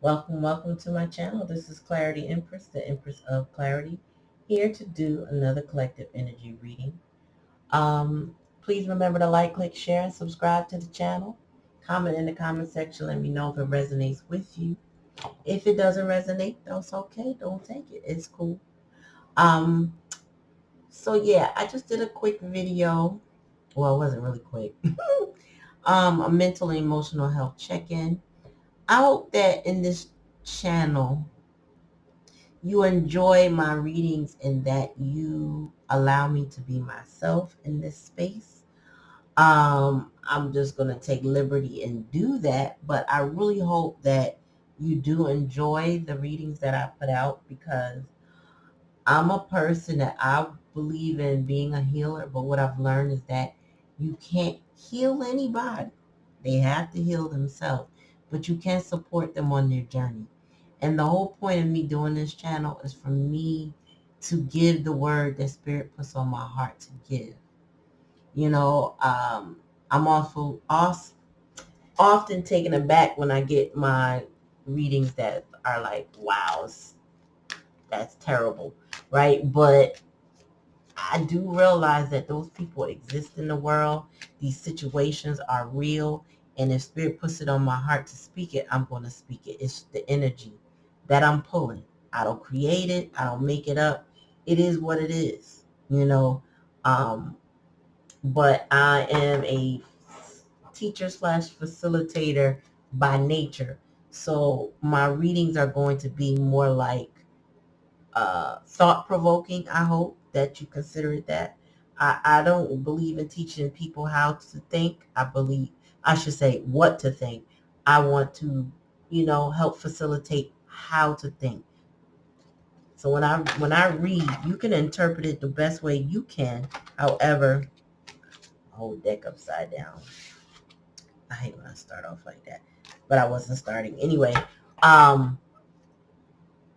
Welcome to my channel. This is Clarityempress, the Empress of Clarity, here to do another collective energy reading. Please remember to like, click, share, and subscribe to the channel. Comment in the comment section. Let me know if it resonates with you. If it doesn't resonate, that's okay. Don't take it. It's cool. Um, so yeah, I just did a quick video. Well, it wasn't really quick. A mental and emotional health check-in. I hope that in this channel you enjoy my readings and that you allow me to be myself in this space. I'm just going to take liberty and do that, but I really hope that you do enjoy the readings that I put out, because I'm a person that I believe in being a healer, but what I've learned is that you can't heal anybody. They have to heal themselves, but you can support them on their journey. And the whole point of me doing this channel is for me to give the word that Spirit puts on my heart to give. You know, I'm often taken aback when I get my readings that are like, wow, that's terrible, right? But I do realize that those people exist in the world. These situations are real. And if Spirit puts it on my heart to speak it, I'm going to speak it. It's the energy that I'm pulling. I don't create it. I don't make it up. It is what it is, you know. But I am a teacher slash facilitator by nature. So my readings are going to be more like thought-provoking. I hope that you consider it that. I don't believe in teaching people how to think. I should say what to think. I want to, help facilitate how to think. So when I read, you can interpret it the best way you can. However, whole deck upside down. I hate when I start off like that, but I wasn't starting anyway. Um,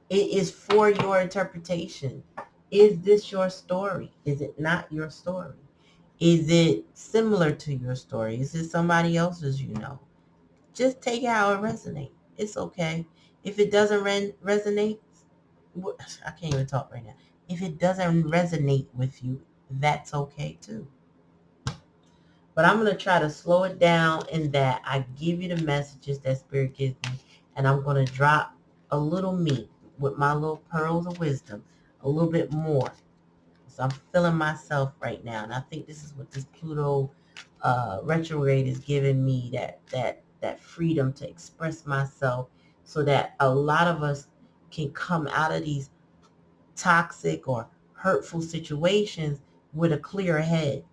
It is for your interpretation. Is this your story? Is it not your story? Is it similar to your story? Is it somebody else's Just take it how it resonates. It's okay. If it doesn't resonate, I can't even talk right now. If it doesn't resonate with you, that's okay too. But I'm going to try to slow it down in that I give you the messages that Spirit gives me, and I'm going to drop a little meat with my little pearls of wisdom, a little bit more. So I'm feeling myself right now, and I think this is what this Pluto retrograde is giving me, that freedom to express myself, so that a lot of us can come out of these toxic or hurtful situations with a clear head,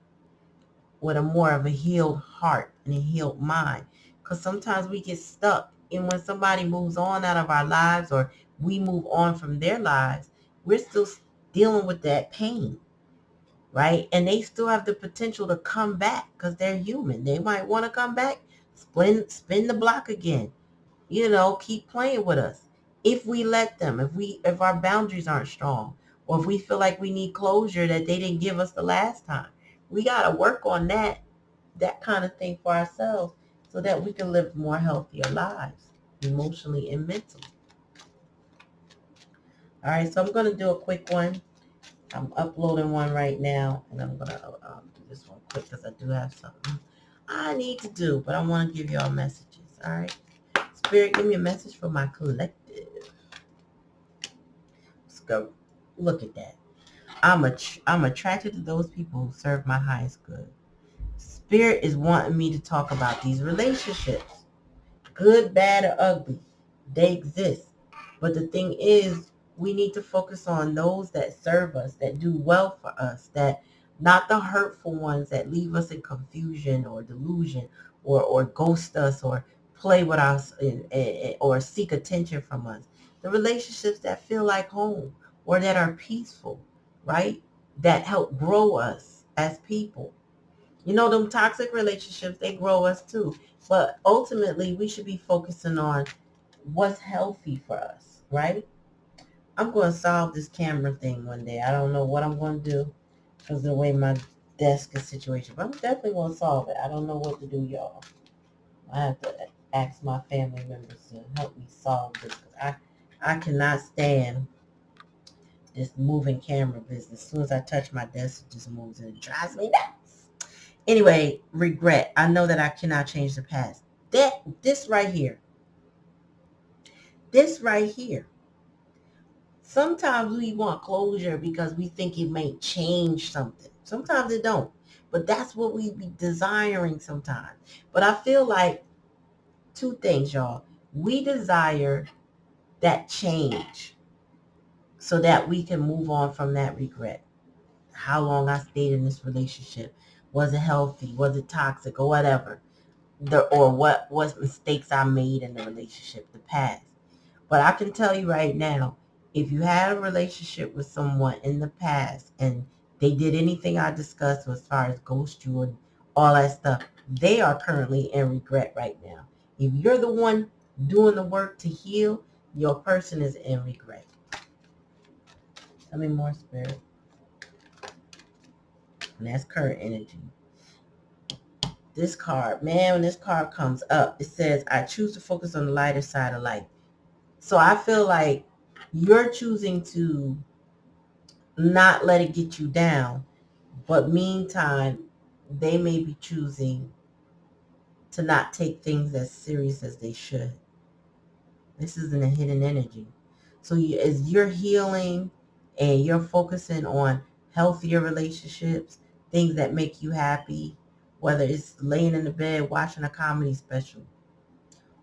with a more of a healed heart and a healed mind. Because sometimes we get stuck. And when somebody moves on out of our lives, or we move on from their lives, we're still dealing with that pain, right? And they still have the potential to come back because they're human. They might want to come back, spin the block again, keep playing with us. If we let them, if our boundaries aren't strong, or if we feel like we need closure that they didn't give us the last time, we got to work on that kind of thing for ourselves, so that we can live more healthier lives, emotionally and mentally. All right, so I'm going to do a quick one. I'm uploading one right now, and I'm going to do this one quick because I do have something I need to do, but I want to give y'all messages. All right, Spirit, give me a message for my collective. Let's go. Look at that. I'm attracted to those people who serve my highest good. Spirit is wanting me to talk about these relationships. Good, bad, or ugly. They exist. But the thing is, we need to focus on those that serve us, that do well for us, that not the hurtful ones that leave us in confusion or delusion, or ghost us, or play with us, or seek attention from us. The relationships that feel like home, or that are peaceful, right? That help grow us as people. Them toxic relationships, they grow us too. But ultimately, we should be focusing on what's healthy for us, right? I'm going to solve this camera thing one day. I don't know what I'm going to do because of the way my desk is situated. But I'm definitely going to solve it. I don't know what to do, y'all. I have to ask my family members to help me solve this. I cannot stand this moving camera business. As soon as I touch my desk, it just moves and it drives me nuts. Anyway, regret. I know that I cannot change the past. This right here. This right here. Sometimes we want closure because we think it may change something. Sometimes it don't. But that's what we be desiring sometimes. But I feel like two things, y'all. We desire that change so that we can move on from that regret. How long I stayed in this relationship. Was it healthy? Was it toxic or whatever? Or what was mistakes I made in the relationship, the past. But I can tell you right now, if you had a relationship with someone in the past and they did anything I discussed as far as ghost you and all that stuff, they are currently in regret right now. If you're the one doing the work to heal, your person is in regret. Tell me more, Spirit. And that's current energy. This card, man, when this card comes up, it says, I choose to focus on the lighter side of life. So I feel like you're choosing to not let it get you down, but meantime, they may be choosing to not take things as serious as they should. This isn't a hidden energy. So as you're healing and you're focusing on healthier relationships, things that make you happy, whether it's laying in the bed watching a comedy special,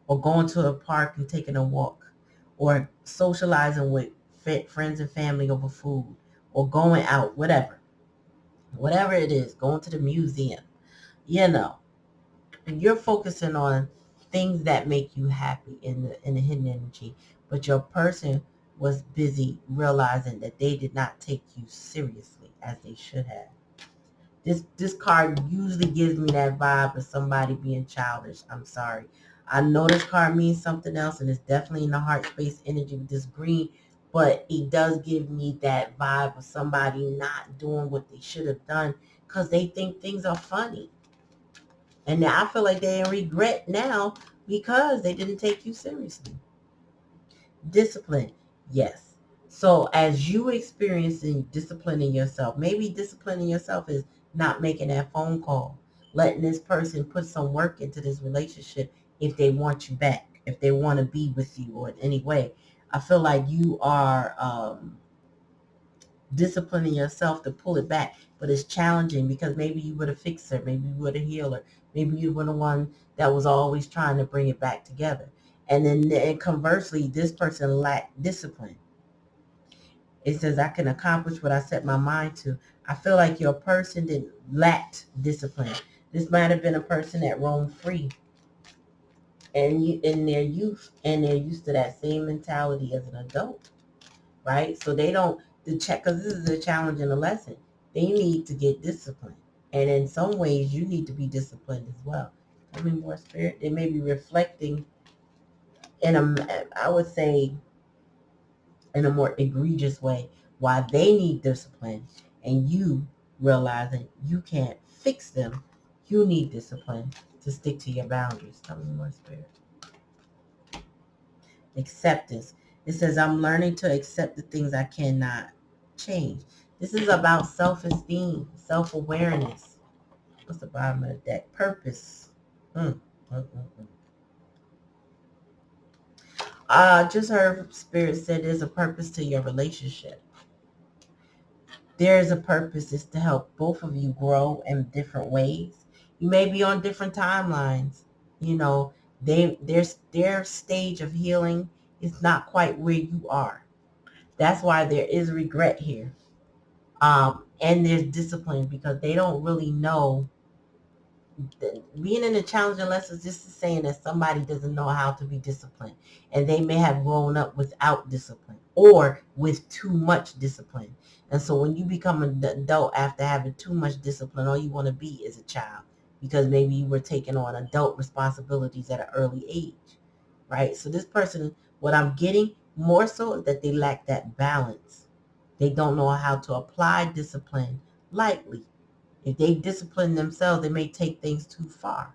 or going to a park and taking a walk, or socializing with friends and family over food, or going out, whatever it is, going to the museum, and you're focusing on things that make you happy in the hidden energy, but your person was busy realizing that they did not take you seriously as they should have. This card usually gives me that vibe of somebody being childish. I'm sorry. I know this card means something else, and it's definitely in the heart space energy with this green, but it does give me that vibe of somebody not doing what they should have done because they think things are funny. And now I feel like they regret now because they didn't take you seriously. Discipline, yes. So as you experiencing disciplining yourself, maybe disciplining yourself is not making that phone call, letting this person put some work into this relationship if they want you back, if they want to be with you or in any way. I feel like you are disciplining yourself to pull it back, but it's challenging because maybe you were the fixer, maybe you were the healer, maybe you were the one that was always trying to bring it back together. And conversely, this person lacked discipline. It says, I can accomplish what I set my mind to. I feel like your person didn't lacked discipline. This might have been a person that roamed free and in their youth, and they're used to that same mentality as an adult, right? So they don't the check because this is a challenge and a lesson. They need to get disciplined, and in some ways, you need to be disciplined as well. I mean, more spirit. They may be reflecting in I would say, in a more egregious way, why they need discipline, and you realizing you can't fix them. You need discipline to stick to your boundaries. Tell me more, spirit. Acceptance. It says, I'm learning to accept the things I cannot change. This is about self-esteem, self-awareness. What's the bottom of the deck? Purpose. Just heard Spirit said there's a purpose to your relationship. There is a purpose. It's to help both of you grow in different ways. You may be on different timelines. You know, their stage of healing is not quite where you are. That's why there is regret here. And there's discipline because they don't really know. Being in a challenging lesson is just saying that somebody doesn't know how to be disciplined, and they may have grown up without discipline or with too much discipline. And so when you become an adult after having too much discipline, all you want to be is a child because maybe you were taking on adult responsibilities at an early age, right? So this person, what I'm getting more so is that they lack that balance. They don't know how to apply discipline lightly. If they discipline themselves, they may take things too far.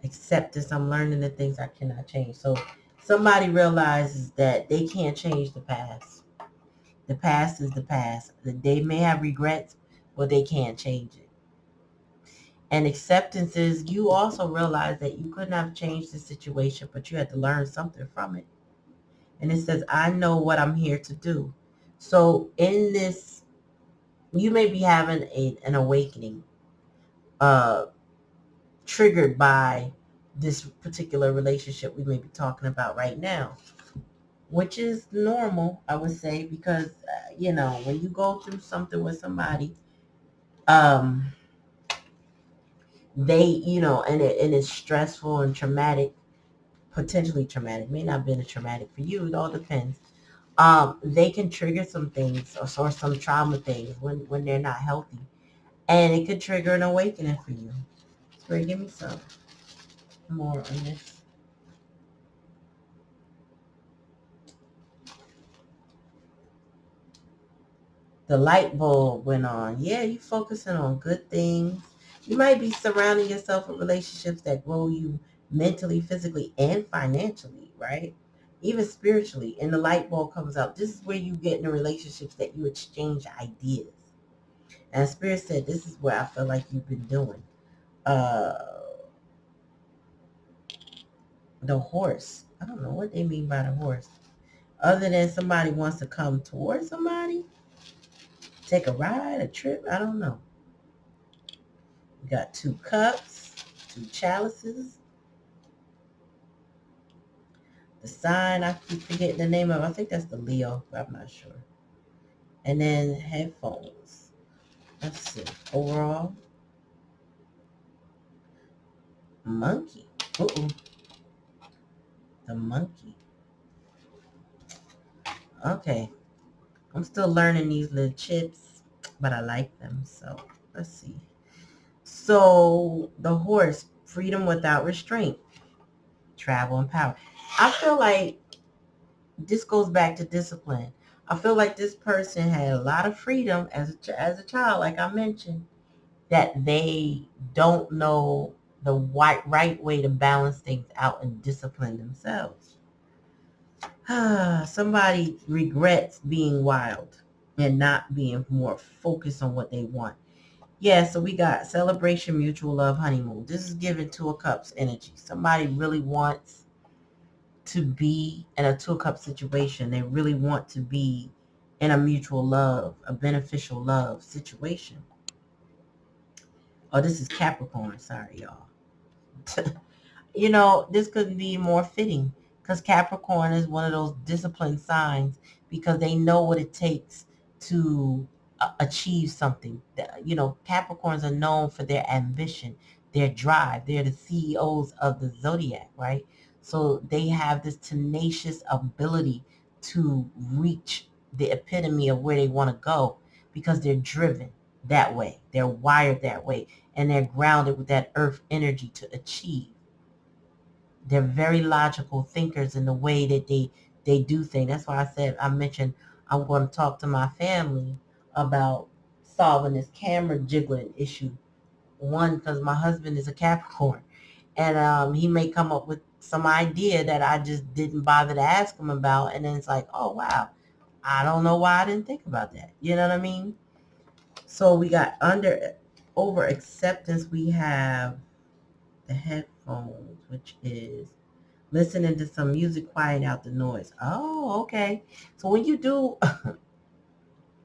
Acceptance, I'm learning the things I cannot change. So somebody realizes that they can't change the past. The past is the past. They may have regrets, but they can't change it. And acceptance is you also realize that you couldn't have changed the situation, but you had to learn something from it. And it says, I know what I'm here to do. So in this, you may be having an awakening, uh, triggered by this particular relationship we may be talking about right now, which is normal, I would say, because, when you go through something with somebody, um, and it's stressful and traumatic, potentially traumatic, may not have been a traumatic for you, it all depends. They can trigger some things or some trauma things when they're not healthy. And it could trigger an awakening for you. Spirit, give me some more on this. The light bulb went on. Yeah, you focusing on good things. You might be surrounding yourself with relationships that grow you mentally, physically, and financially, right? Even spiritually. And the light bulb comes out. This is where you get into relationships that you exchange ideas. And Spirit said, this is where I feel like you've been doing. Uh, the horse. I don't know what they mean by the horse. Other than somebody wants to come towards somebody, take a ride, a trip, I don't know. We got 2 cups, 2 chalices. The sign, I keep forgetting the name of. I think that's the Leo, but I'm not sure. And then headphones. Let's see. Overall, monkey. Uh-oh. The monkey. Okay. I'm still learning these little chips, but I like them. So let's see. So the horse, freedom without restraint, travel and power. I feel like this goes back to discipline. I feel like this person had a lot of freedom as a child, like I mentioned, that they don't know the right way to balance things out and discipline themselves. Somebody regrets being wild and not being more focused on what they want. Yeah, so we got celebration, mutual love, honeymoon. This is given 2 of Cups energy. Somebody really wants to be in a 2 of Cups situation. They really want to be in a mutual love, a beneficial love situation. Oh, this is Capricorn. Sorry, y'all. This could be more fitting because Capricorn is one of those disciplined signs because they know what it takes to achieve something. Capricorns are known for their ambition, their drive. They're the CEOs of the zodiac, right? So they have this tenacious ability to reach the epitome of where they want to go because they're driven that way. They're wired that way, and they're grounded with that earth energy to achieve. They're very logical thinkers in the way that they do things. That's why I mentioned I'm going to talk to my family about solving this camera jiggling issue. One, because my husband is a Capricorn, and he may come up with some idea that I just didn't bother to ask him about, and then it's like, oh wow, I don't know why I didn't think about that. You know what I mean? So we got over acceptance. We have the headphones, which is listening to some music, quiet out the noise. Oh, okay. So when you do,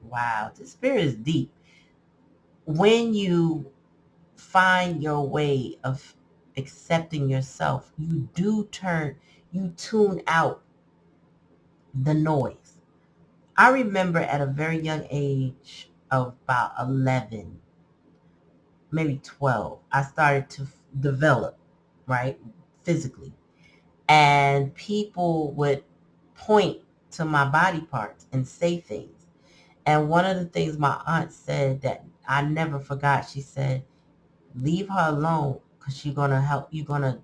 wow, this spirit is deep. When you find your way of accepting yourself, you tune out the noise. I remember at a very young age of about 11, maybe 12, I started to develop, right, physically. And people would point to my body parts and say things. And one of the things my aunt said that I never forgot, she said, leave her alone because you're going to help, you're going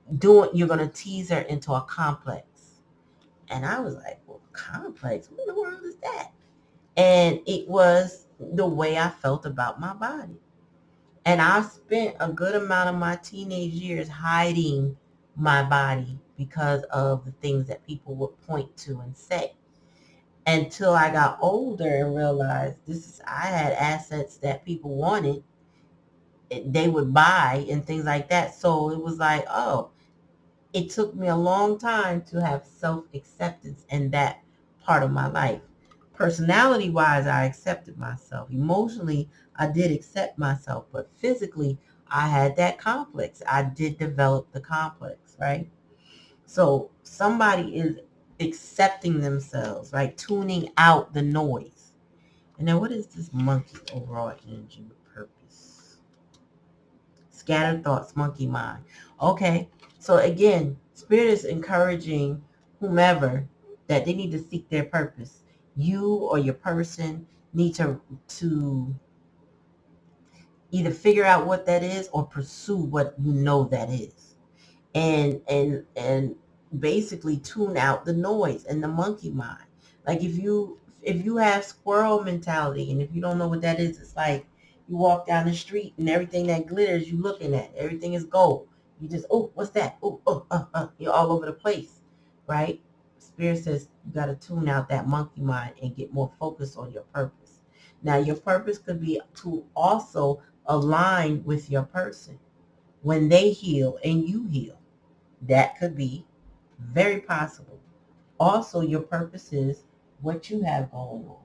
to tease her into a complex. And I was like, well, complex? What in the world is that? And it was the way I felt about my body. And I spent a good amount of my teenage years hiding my body because of the things that people would point to and say. Until I got older and realized I had assets that people wanted, they would buy and things like that. So it was like, oh, it took me a long time to have self-acceptance in that part of my life. Personality wise, I accepted myself. Emotionally, I did accept myself, but physically, I had that complex. I did develop the complex, right? So somebody is accepting themselves, right? Tuning out the noise. And then what is this monkey overall energy with purpose? Scattered thoughts, monkey mind. Okay, so again, Spirit is encouraging whomever that they need to seek their purpose. You or your person need to either figure out what that is or pursue what you know that is. And basically tune out the noise and the monkey mind. Like if you have squirrel mentality, and if you don't know what that is, it's like you walk down the street and everything that glitters you looking at, everything is gold. You just, oh, what's that? You're all over the place, right? Spirit says you got to tune out that monkey mind and get more focused on your purpose. Now your purpose could be to also align with your person. When they heal and you heal, that could be very possible. Also, your purpose is what you have going on,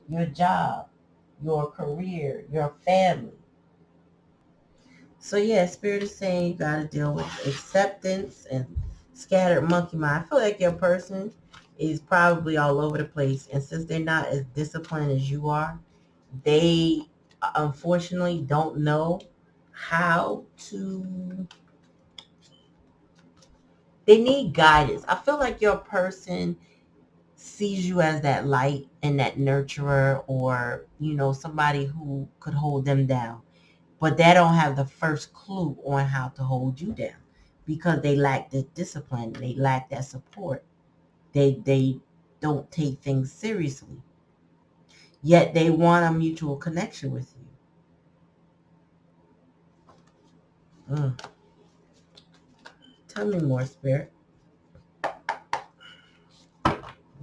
your job, your career, your family. So yeah, Spirit is saying you got to deal with acceptance and scattered monkey mind. I feel like your person is probably all over the place. And since they're not as disciplined as you are, they unfortunately don't know how to, they need guidance. I feel like your person sees you as that light and that nurturer, or somebody who could hold them down, but they don't have the first clue on how to hold you down because they lack the discipline, they lack that support, they don't take things seriously, yet they want a mutual connection with you. Tell me more, Spirit.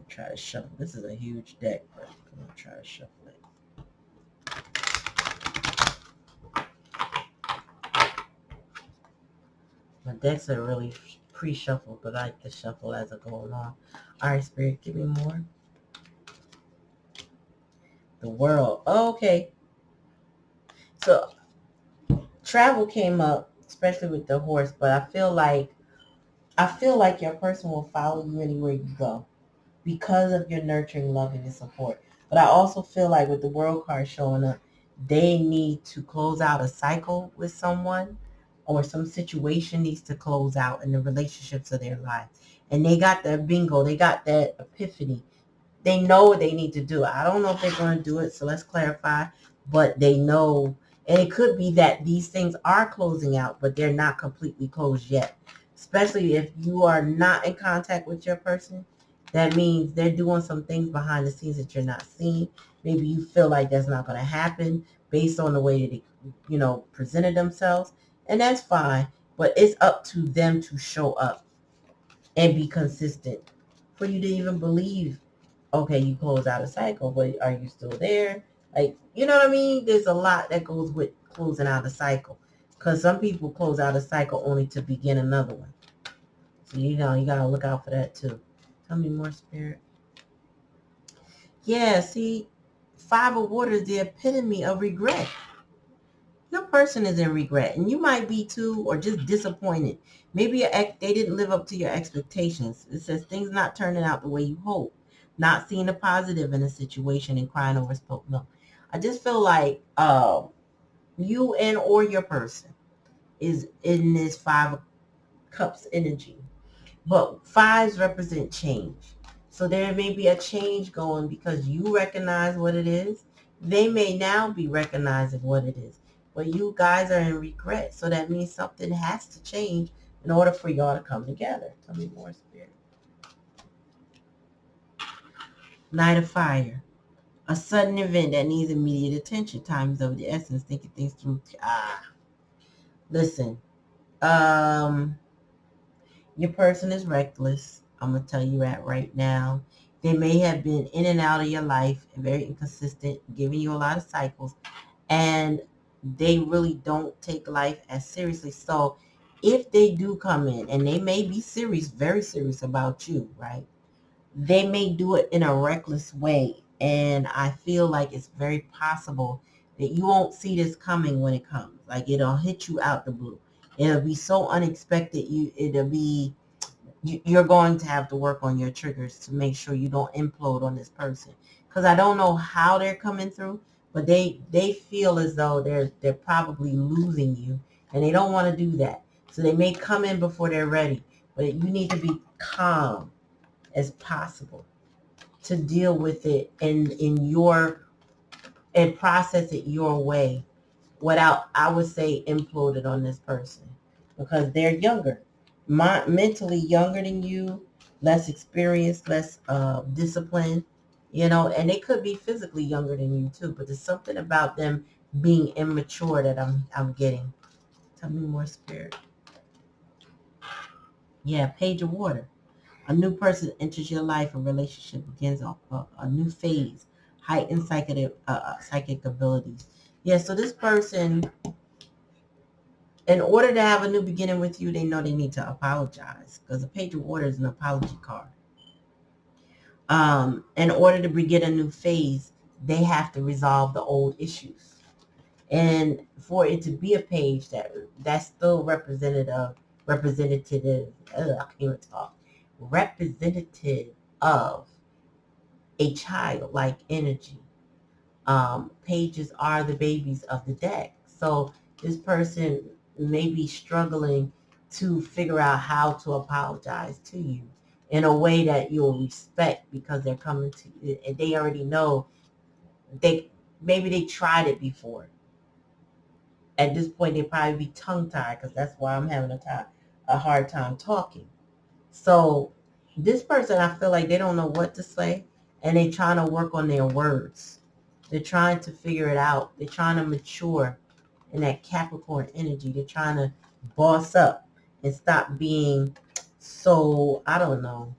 Try to shuffle. This is a huge deck, but I'm gonna try to shuffle it. My decks are really pre-shuffled, but I like to shuffle as I go along. All right, Spirit, give me more. The world. Oh, okay. So travel came up, especially with the horse, but I feel like your person will follow you anywhere you go because of your nurturing, loving, and support. But I also feel like with the world card showing up, they need to close out a cycle with someone, or some situation needs to close out in the relationships of their life. And they got that bingo, they got that epiphany. They know what they need to do. I don't know if they're going to do it, so let's clarify. But they know, and it could be that these things are closing out, but they're not completely closed yet. Especially if you are not in contact with your person, that means they're doing some things behind the scenes that you're not seeing. Maybe you feel like that's not going to happen based on the way that they, presented themselves, and that's fine. But it's up to them to show up and be consistent for you to even believe. Okay, you close out a cycle, but are you still there? Like, you know what I mean? There's a lot that goes with closing out a cycle, because some people close out a cycle only to begin another one. So, you got to look out for that too. Tell me more, Spirit. Yeah, see, Five of Water is the epitome of regret. Your person is in regret, and you might be too, or just disappointed. Maybe they didn't live up to your expectations. It says things not turning out the way you hope, not seeing the positive in a situation, and crying over spilled milk. I just feel like you and or your person is in this Five of Cups energy. But fives represent change. So there may be a change going because you recognize what it is. They may now be recognizing what it is. But you guys are in regret. So that means something has to change in order for y'all to come together. Tell me more, Spirit. Knight of Fire. A sudden event that needs immediate attention. Time is of the essence. Thinking things through. Listen. Your person is reckless. I'm going to tell you that right now. They may have been in and out of your life and very inconsistent, giving you a lot of cycles, and they really don't take life as seriously. So if they do come in, and they may be serious, very serious about you, right? They may do it in a reckless way. And I feel like it's very possible that you won't see this coming when it comes. Like it'll hit you out the blue. It'll be so unexpected. You're going to have to work on your triggers to make sure you don't implode on this person. Because I don't know how they're coming through, but they feel as though they're probably losing you, and they don't want to do that. So they may come in before they're ready, but you need to be calm as possible to deal with it and process it your way without, I would say, imploded on this person, because they're younger, mentally younger than you, less experienced, less disciplined, and they could be physically younger than you too, but there's something about them being immature that I'm getting. Tell me more, Spirit. Yeah, Page of Water. A new person enters your life. A relationship begins a new phase. Heightened psychic abilities. Yeah, so this person, in order to have a new beginning with you, they know they need to apologize, because the Page of Water is an apology card. In order to begin a new phase, they have to resolve the old issues. And for it to be a page that's still representative, I can't even talk, representative of a childlike energy. Pages are the babies of the deck. So this person may be struggling to figure out how to apologize to you in a way that you'll respect, because they're coming to you and they already know maybe they tried it before. At this point, they probably be tongue tied, because that's why I'm having a hard time talking. So this person, I feel like they don't know what to say, and they're trying to work on their words. They're trying to figure it out. They're trying to mature in that Capricorn energy. They're trying to boss up and stop being so, I don't know,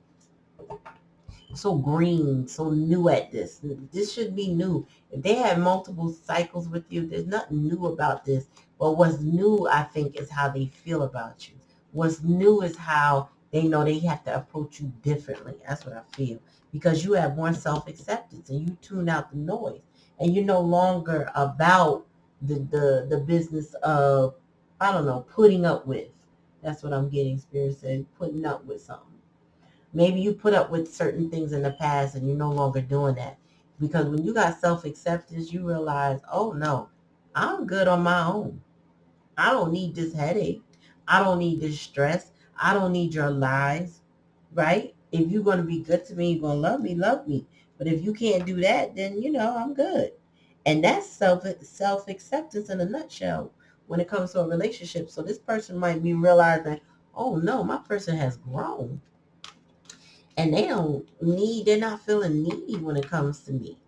so green, so new at this. This should be new. If they have multiple cycles with you, there's nothing new about this. But what's new, I think, is how they feel about you. What's new is how they know they have to approach you differently. That's what I feel. Because you have more self-acceptance and you tune out the noise. And you're no longer about the business of, I don't know, putting up with. That's what I'm getting, Spirit said, putting up with something. Maybe you put up with certain things in the past and you're no longer doing that. Because when you got self-acceptance, you realize, oh no, I'm good on my own. I don't need this headache. I don't need this stress. I don't need your lies, right? If you're going to be good to me, you're going to love me, love me. But if you can't do that, then, I'm good. And that's self-acceptance in a nutshell when it comes to a relationship. So this person might be realizing, oh no, my person has grown. And they're not feeling needy when it comes to me.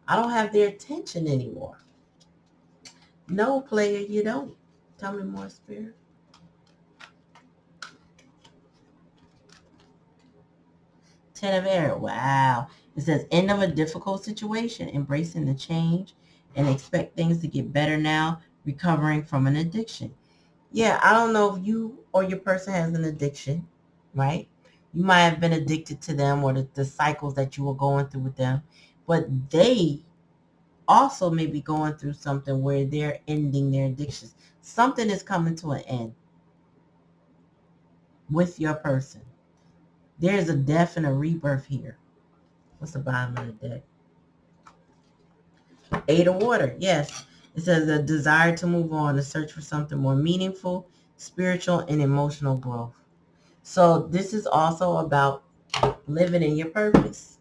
I don't have their attention anymore. No, player, you don't. Tell me more, Spirit. Ten of Air. Wow. It says, end of a difficult situation, embracing the change, and expect things to get better now, recovering from an addiction. Yeah, I don't know if you or your person has an addiction, right? You might have been addicted to them, or the cycles that you were going through with them, but they also may be going through something where they're ending their addictions. Something is coming to an end with your person. There's a death and a rebirth here. What's the bottom of the deck? Eight of Water. Yes. It says a desire to move on, to search for something more meaningful, spiritual, and emotional growth. So this is also about living in your purpose.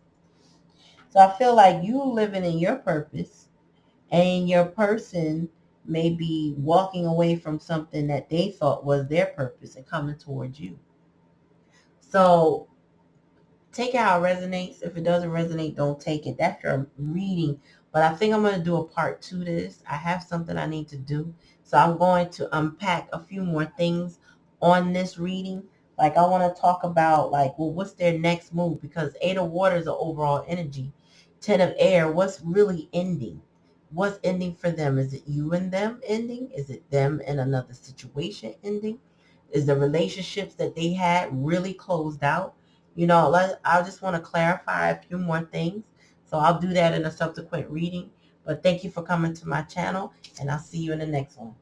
So I feel like you living in your purpose, and your person may be walking away from something that they thought was their purpose and coming towards you. So take it how it resonates. If it doesn't resonate, don't take it. That's your reading. But I think I'm going to do a part 2 to this. I have something I need to do. So I'm going to unpack a few more things on this reading. Like I want to talk about like, well, what's their next move? Because 8 of water is the overall energy. 10 of air, what's really ending? What's ending for them? Is it you and them ending? Is it them and another situation ending? Is the relationships that they had really closed out? You know, I just want to clarify a few more things. So I'll do that in a subsequent reading. But thank you for coming to my channel, and I'll see you in the next one.